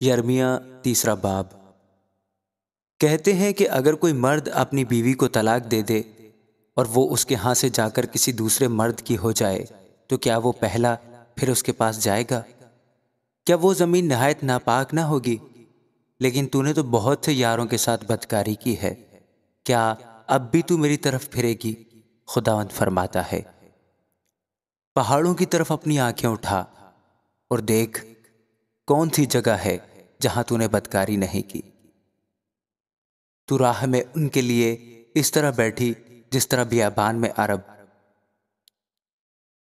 یرمیہ تیسرا باب۔ کہتے ہیں کہ اگر کوئی مرد اپنی بیوی کو طلاق دے دے اور وہ اس کے ہاں سے جا کر کسی دوسرے مرد کی ہو جائے تو کیا وہ پہلا پھر اس کے پاس جائے گا؟ کیا وہ زمین نہایت ناپاک نہ ہوگی؟ لیکن تو نے تو بہت سے یاروں کے ساتھ بدکاری کی ہے، کیا اب بھی تو میری طرف پھرے گی؟ خداوند فرماتا ہے۔ پہاڑوں کی طرف اپنی آنکھیں اٹھا اور دیکھ کون سی جگہ ہے جہاں تو نے بدکاری نہیں کی۔ تو راہ میں ان کے لیے اس طرح بیٹھی جس طرح بیابان میں عرب۔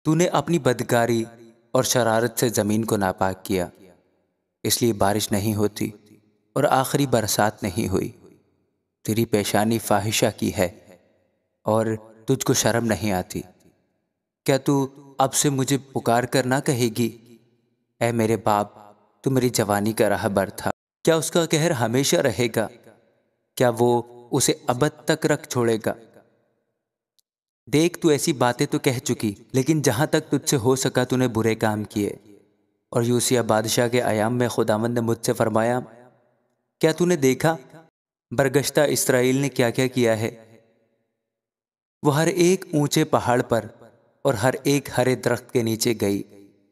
تو نے اپنی بدکاری اور شرارت سے زمین کو ناپاک کیا، اس لیے بارش نہیں ہوتی اور آخری برسات نہیں ہوئی۔ تیری پیشانی فاحشہ کی ہے اور تجھ کو شرم نہیں آتی۔ کیا تو اب سے مجھے پکار کر نہ کہے گی، اے میرے باپ تو میری جوانی کا راہبر تھا؟ کیا اس کا قہر ہمیشہ رہے گا؟ کیا وہ اسے ابد تک رکھ چھوڑے گا؟ دیکھ تو ایسی باتیں تو کہہ چکی، لیکن جہاں تک تجھ سے ہو سکا تو نے برے کام کیے۔ اور یوسیہ بادشاہ کے ایام میں خداوند نے مجھ سے فرمایا، کیا تو نے دیکھا برگشتہ اسرائیل نے کیا کیا کیا ہے؟ وہ ہر ایک اونچے پہاڑ پر اور ہر ایک ہرے درخت کے نیچے گئی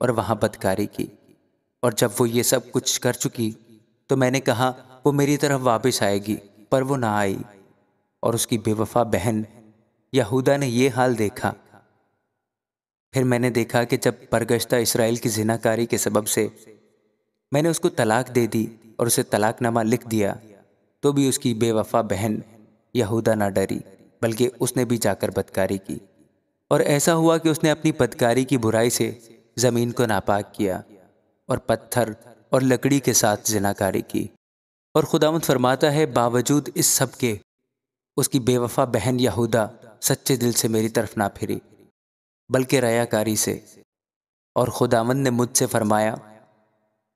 اور وہاں بدکاری کی۔ اور جب وہ یہ سب کچھ کر چکی تو میں نے کہا وہ میری طرف واپس آئے گی، پر وہ نہ آئی۔ اور اس کی بے وفا بہن یہودا نے یہ حال دیکھا۔ پھر میں نے دیکھا کہ جب برگشتہ اسرائیل کی زناکاری کے سبب سے میں نے اس کو طلاق دے دی اور اسے طلاق نامہ لکھ دیا، تو بھی اس کی بے وفا بہن یہودا نہ ڈری، بلکہ اس نے بھی جا کر بدکاری کی۔ اور ایسا ہوا کہ اس نے اپنی بدکاری کی برائی سے زمین کو ناپاک کیا اور پتھر اور لکڑی کے ساتھ زناکاری کی۔ اور خداوند فرماتا ہے، باوجود اس سب کے اس کی بے وفا بہن یہودا سچے دل سے میری طرف نہ پھری، بلکہ ریاکاری سے۔ اور خداوند نے مجھ سے فرمایا،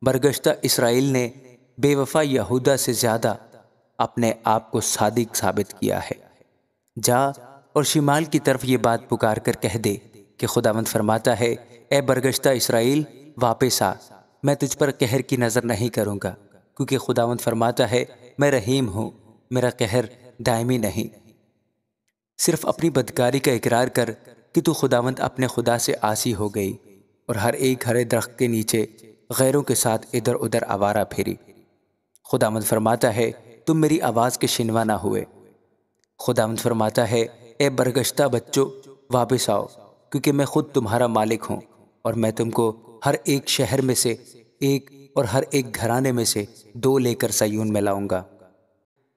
برگشتہ اسرائیل نے بے وفا یہودا سے زیادہ اپنے آپ کو صادق ثابت کیا ہے۔ جا اور شمال کی طرف یہ بات پکار کر کہہ دے کہ خداوند فرماتا ہے، اے برگشتہ اسرائیل واپس آ، میں تجھ پر قہر کی نظر نہیں کروں گا، کیونکہ خداوند فرماتا ہے میں رحیم ہوں، میرا قہر دائمی نہیں۔ صرف اپنی بدکاری کا اقرار کر کہ تو خداوند اپنے خدا سے عاصی ہو گئی اور ہر ایک ہرے درخت کے نیچے غیروں کے ساتھ ادھر ادھر آوارہ پھری۔ خداوند فرماتا ہے تم میری آواز کے شنوا نہ ہوئے۔ خداوند فرماتا ہے، اے برگشتہ بچوں واپس آؤ، کیونکہ میں خود تمہارا مالک ہوں، اور میں تم کو ہر ایک شہر میں سے ایک اور ہر ایک گھرانے میں سے دو لے کر سیون میں لاؤں گا،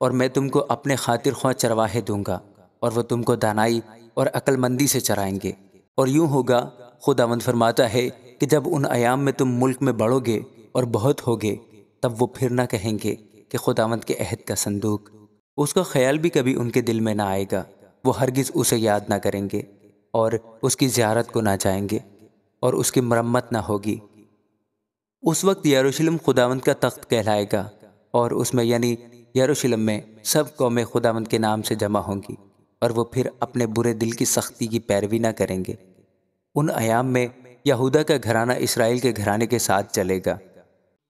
اور میں تم کو اپنے خاطر خواہ چرواہے دوں گا، اور وہ تم کو دانائی اور عقل مندی سے چرائیں گے۔ اور یوں ہوگا، خداوند فرماتا ہے، کہ جب ان ایام میں تم ملک میں بڑھو گے اور بہت ہوگے، تب وہ پھر نہ کہیں گے کہ خداوند کے عہد کا صندوق۔ اس کا خیال بھی کبھی ان کے دل میں نہ آئے گا، وہ ہرگز اسے یاد نہ کریں گے اور اس کی زیارت کو نہ جائیں گے، اور اس کی مرمت نہ ہوگی۔ اس وقت یروشلم خداوند کا تخت کہلائے گا، اور اس میں یعنی یروشلم میں سب قومیں خداوند کے نام سے جمع ہوں گی، اور وہ پھر اپنے برے دل کی سختی کی پیروی نہ کریں گے۔ ان ایام میں یہودا کا گھرانہ اسرائیل کے گھرانے کے ساتھ چلے گا،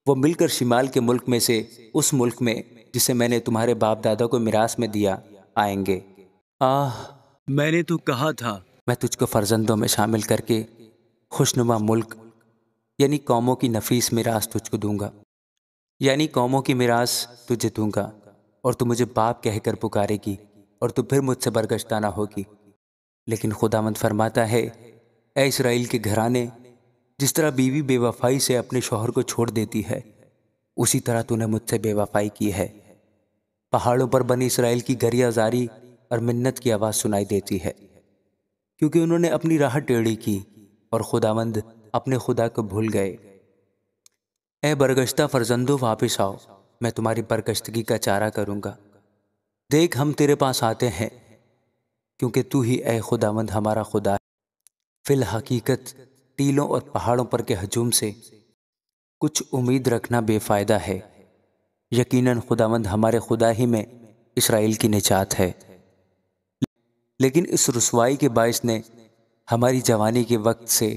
وہ مل کر شمال کے ملک میں سے اس ملک میں جسے میں نے تمہارے باپ دادا کو میراث میں دیا آئیں گے۔ میں نے تو کہا تھا میں تجھ کو فرزندوں میں شامل کر کے خوشنما ملک یعنی قوموں کی نفیس میراث تجھ کو دوں گا، یعنی قوموں کی میراث تجھے دوں گا، اور تو مجھے باپ کہہ کر پکارے گی، اور تو پھر مجھ سے برگشتہ نہ ہوگی۔ لیکن خداوند فرماتا ہے، اے اسرائیل کے گھرانے، جس طرح بیوی بے وفائی سے اپنے شوہر کو چھوڑ دیتی ہے، اسی طرح تو نے مجھ سے بے وفائی کی ہے۔ پہاڑوں پر بنی اسرائیل کی گریہ زاری اور منت کی آواز سنائی دیتی ہے، کیونکہ انہوں نے اپنی راہ ٹیڑھی کی اور خداوند اپنے خدا کو بھول گئے۔ اے برگشتہ فرزندوں واپس آؤ، میں تمہاری برگشتگی کا چارہ کروں گا۔ دیکھ ہم تیرے پاس آتے ہیں، کیونکہ تو ہی اے خداوند ہمارا خدا ہے۔ فی الحقیقت ٹیلوں اور پہاڑوں پر کے ہجوم سے کچھ امید رکھنا بے فائدہ ہے۔ یقیناً خداوند ہمارے خدا ہی میں اسرائیل کی نجات ہے۔ لیکن اس رسوائی کے باعث نے ہماری جوانی کے وقت سے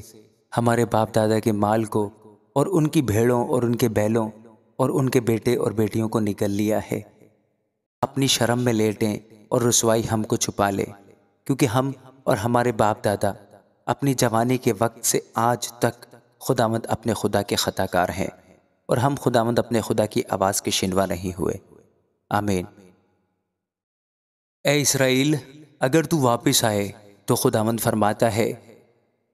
ہمارے باپ دادا کے مال کو اور ان کی بھیڑوں اور ان کے بیلوں اور ان کے بیٹے اور بیٹیوں کو نگل لیا ہے۔ اپنی شرم میں لیٹیں اور رسوائی ہم کو چھپا لے، کیونکہ ہم اور ہمارے باپ دادا اپنی جوانی کے وقت سے آج تک خداوند اپنے خدا کے خطا کار ہیں، اور ہم خداوند اپنے خدا کی آواز کے شنوا نہیں ہوئے۔ آمین۔ اے اسرائیل، اگر تو واپس آئے تو خداوند فرماتا ہے،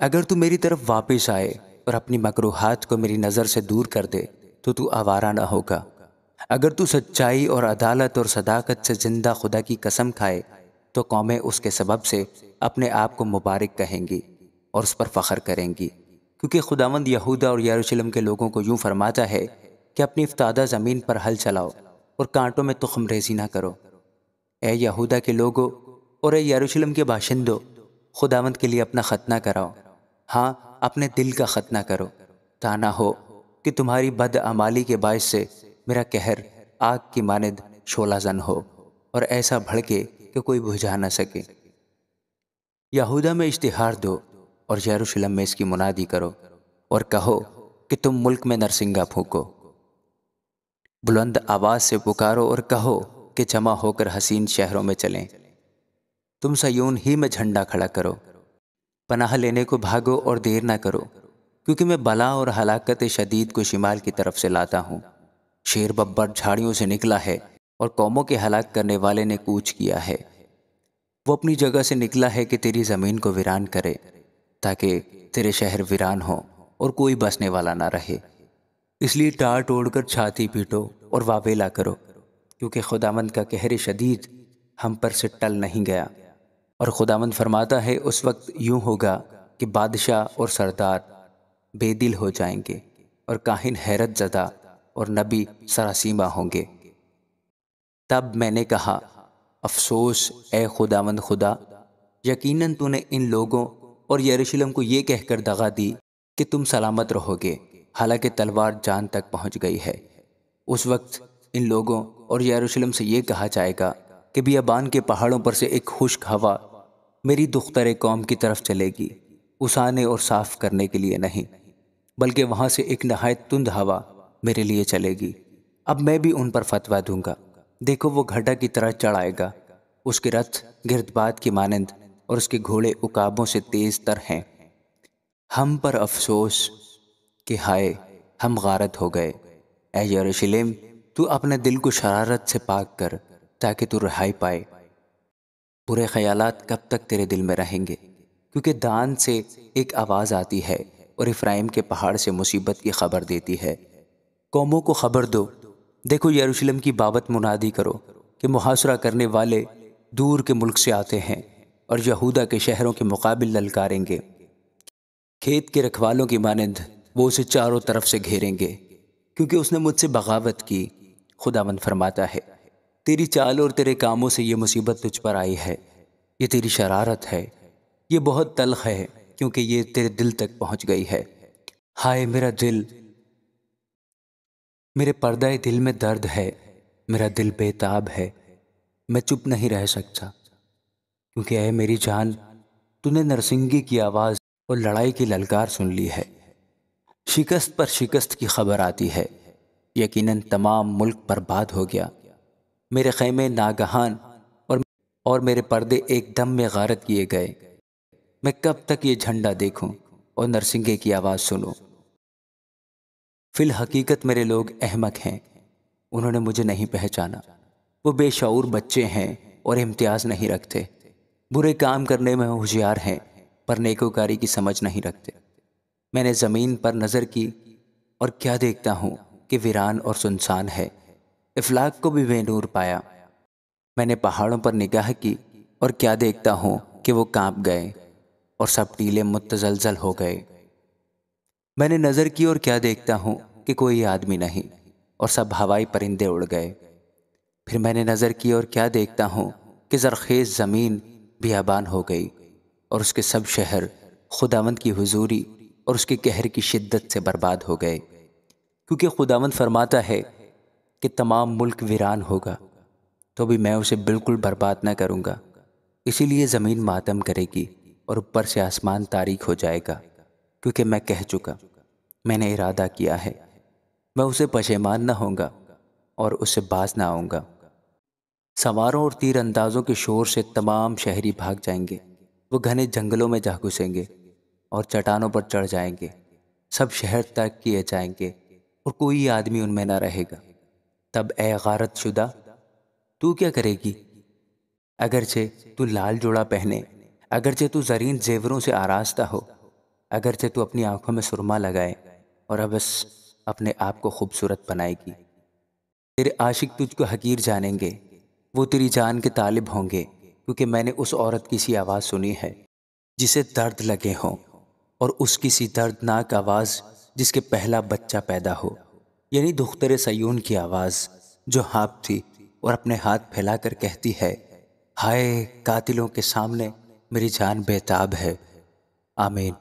اگر تو میری طرف واپس آئے اور اپنی مکروہات کو میری نظر سے دور کر دے تو آوارہ نہ ہوگا۔ اگر تو سچائی اور عدالت اور صداقت سے زندہ خدا کی قسم کھائے تو قومیں اس کے سبب سے اپنے آپ کو مبارک کہیں گی اور اس پر فخر کریں گی، کیونکہ خداوند یہودا اور یروشلم کے لوگوں کو یوں فرماتا ہے کہ اپنی افتادہ زمین پر ہل چلاؤ اور کانٹوں میں تخم ریزی نہ کرو۔ اے یہودا کے لوگوں اور اے یروشلم کے باشندوں، خداوند کے لیے اپنا ختنہ کراؤ، ہاں اپنے دل کا ختنہ کرو، تا نہ ہو کہ تمہاری بدعمالی کے باعث سے میرا قہر آگ کی مانند شعلہ زن ہو اور ایسا بھڑکے کہ کوئی بجھا نہ سکے۔ یہودا میں اشتہار دو اور یروشلم میں اس کی منادی کرو اور کہو کہ تم ملک میں نرسنگا پھونکو۔ بلند آواز سے پکارو اور کہو کہ جمع ہو کر حسین شہروں میں چلیں۔ تم سیون ہی میں جھنڈا کھڑا کرو، پناہ لینے کو بھاگو اور دیر نہ کرو، کیونکہ میں بلا اور ہلاکت شدید کو شمال کی طرف سے لاتا ہوں۔ شیر ببر جھاڑیوں سے نکلا ہے اور قوموں کے ہلاک کرنے والے نے کوچ کیا ہے۔ وہ اپنی جگہ سے نکلا ہے کہ تیری زمین کو ویران کرے، تاکہ تیرے شہر ویران ہوں اور کوئی بسنے والا نہ رہے۔ اس لیے ٹاٹ اوڑ کر چھاتی پیٹو اور واویلا کرو، کیونکہ خداوند کا قہر شدید ہم پر سے ٹل نہیں گیا۔ اور خداوند فرماتا ہے، اس وقت یوں ہوگا کہ بادشاہ اور سردار بے دل ہو جائیں گے اور کاہن حیرت زدہ اور نبی سراسیمہ ہوں گے۔ تب میں نے کہا، افسوس اے خداوند خدا، یقیناً تو نے ان لوگوں اور یروشلم کو یہ کہہ کر دغا دی کہ تم سلامت رہو گے، حالانکہ تلوار جان تک پہنچ گئی ہے۔ اس وقت ان لوگوں اور یروشلم سے یہ کہا جائے گا کہ بیابان کے پہاڑوں پر سے ایک خشک ہوا میری دختر قوم کی طرف چلے گی، اسانے اور صاف کرنے کے لیے نہیں، بلکہ وہاں سے ایک نہایت تند ہوا میرے لیے چلے گی۔ اب میں بھی ان پر فتویٰ دوں گا۔ دیکھو، وہ گھٹا کی طرح چڑھ آئے گا، اس کے رتھ گردباد کی مانند اور اس کے گھوڑے عقابوں سے تیز تر ہیں۔ ہم پر افسوس کہ ہائے، ہم غارت ہو گئے۔ اے یروشلم، تو اپنے دل کو شرارت سے پاک کر تاکہ تو رہائی پائے۔ برے خیالات کب تک تیرے دل میں رہیں گے؟ کیونکہ دان سے ایک آواز آتی ہے اور افرائیم کے پہاڑ سے مصیبت کی خبر دیتی ہے۔ قوموں کو خبر دو، دیکھو یروشلم کی بابت منادی کرو کہ محاصرہ کرنے والے دور کے ملک سے آتے ہیں اور یہودا کے شہروں کے مقابل للکاریں گے۔ کھیت کے رکھوالوں کی مانند وہ اسے چاروں طرف سے گھیریں گے، کیونکہ اس نے مجھ سے بغاوت کی۔ خداوند فرماتا ہے، تیری چال اور تیرے کاموں سے یہ مصیبت تجھ پر آئی ہے، یہ تیری شرارت ہے، یہ بہت تلخ ہے، کیونکہ یہ تیرے دل تک پہنچ گئی ہے۔ ہائے میرا دل، میرے پردہ دل میں درد ہے، میرا دل بے تاب ہے، میں چپ نہیں رہ سکتا، کیونکہ اے میری جان، تو نے نرسنگی کی آواز اور لڑائی کی للکار سن لی ہے۔ شکست پر شکست کی خبر آتی ہے، یقیناً تمام ملک برباد ہو گیا۔ میرے خیمے ناگہان اور میرے پردے ایک دم میں غارت کیے گئے۔ میں کب تک یہ جھنڈا دیکھوں اور نرسنگے کی آواز سنوں؟ فی الحقیقت میرے لوگ احمق ہیں، انہوں نے مجھے نہیں پہچانا۔ وہ بے شعور بچے ہیں اور امتیاز نہیں رکھتے، برے کام کرنے میں ہوشیار ہیں پر نیکوکاری کی سمجھ نہیں رکھتے۔ میں نے زمین پر نظر کی اور کیا دیکھتا ہوں کہ ویران اور سنسان ہے، افلاک کو بھی بے نور پایا۔ میں نے پہاڑوں پر نگاہ کی اور کیا دیکھتا ہوں کہ وہ کانپ گئے اور سب ٹیلے متزلزل ہو گئے۔ میں نے نظر کی اور کیا دیکھتا ہوں کہ کوئی آدمی نہیں اور سب ہوائی پرندے اڑ گئے۔ پھر میں نے نظر کی اور کیا دیکھتا ہوں کہ زرخیز زمین بیابان ہو گئی اور اس کے سب شہر خداوند کی حضوری اور اس کے قہر کی شدت سے برباد ہو گئے، کیونکہ خداوند فرماتا ہے کہ تمام ملک ویران ہوگا، تو بھی میں اسے بالکل برباد نہ کروں گا۔ اسی لیے زمین ماتم کرے گی اور اوپر سے آسمان تاریک ہو جائے گا، کیونکہ میں کہہ چکا، میں نے ارادہ کیا ہے۔ میں اسے پشیمان نہ ہوں گا اور اس سے باز نہ آؤں گا۔ سواروں اور تیر اندازوں کے شور سے تمام شہری بھاگ جائیں گے۔ وہ گھنے جنگلوں میں جا گھسیں گے اور چٹانوں پر چڑھ جائیں گے۔ سب شہر ترک کیے جائیں گے اور کوئی آدمی ان میں نہ رہے گا۔ تب اے غارت شدہ، تو کیا کرے گی؟ اگرچہ تو لال جوڑا پہنے، اگرچہ تو زرین زیوروں سے آراستہ ہو، اگرچہ تو اپنی آنکھوں میں سرما لگائے اور اب بس اپنے آپ کو خوبصورت بنائے گی، تیرے عاشق تجھ کو حقیر جانیں گے۔ وہ تیری جان کے طالب ہوں گے، کیونکہ میں نے اس عورت کی سی آواز سنی ہے جسے درد لگے ہوں، اور اس کی سی دردناک آواز جس کے پہلا بچہ پیدا ہو، یعنی دختر سیون کی آواز جو ہانپتی اور اپنے ہاتھ پھیلا کر کہتی ہے، ہائے قاتلوں کے سامنے میری جان بے تاب ہے۔ آمین۔